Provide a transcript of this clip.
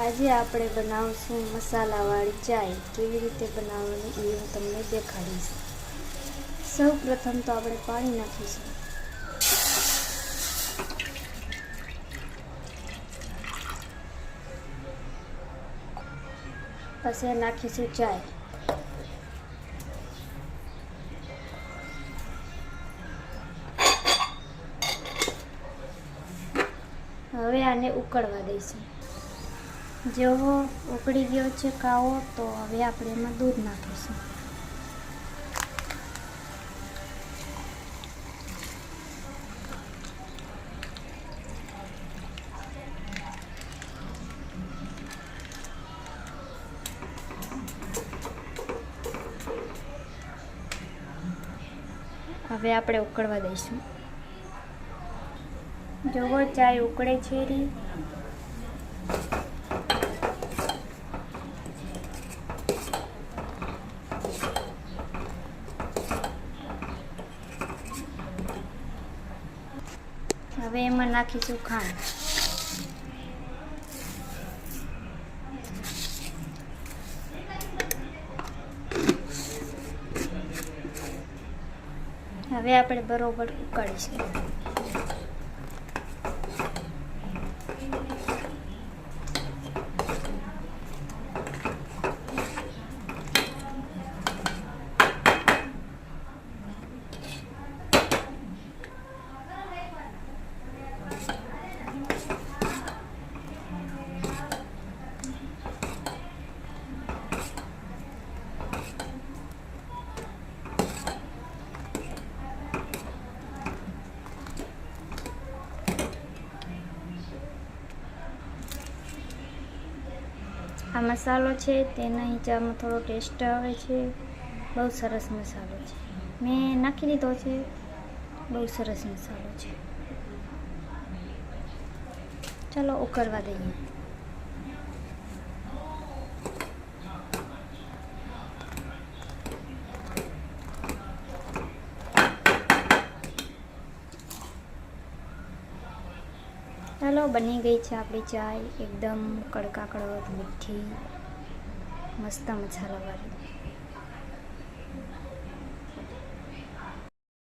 આજે આપણે બનાવશું મસાલાવાળી ચાય. કેવી રીતે બનાવવાની એ હું તમને દેખાડીશ. સૌ પ્રથમ તો આપણે પાણી નાખીશું. પછી નાખીશું ચાય. હવે આને ઉકળવા દઈશું. જેવો ઉકળી ગયો છે કાવો, તો હવે આપણે એમાં દૂધ નાખીશું. હવે આપણે ઉકળવા દઈશું. જોવો ચાય ઉકળે છે રી. હવે એમાં નાખીશું ખાંડ. હવે આપણે બરોબર ઉકાળીશું. આ મસાલો છે તેના હિંચામાં થોડો ટેસ્ટ આવે છે. બહુ સરસ મસાલો છે. મેં નાખી દીધો છે. બહુ સરસ મસાલો છે. ચાલો ઉકળવા દઈએ. ચાલો બની ગઈ છે આપણી ચાય. એકદમ કડકાકડક મીઠી મસ્ત મસાલાવાળી.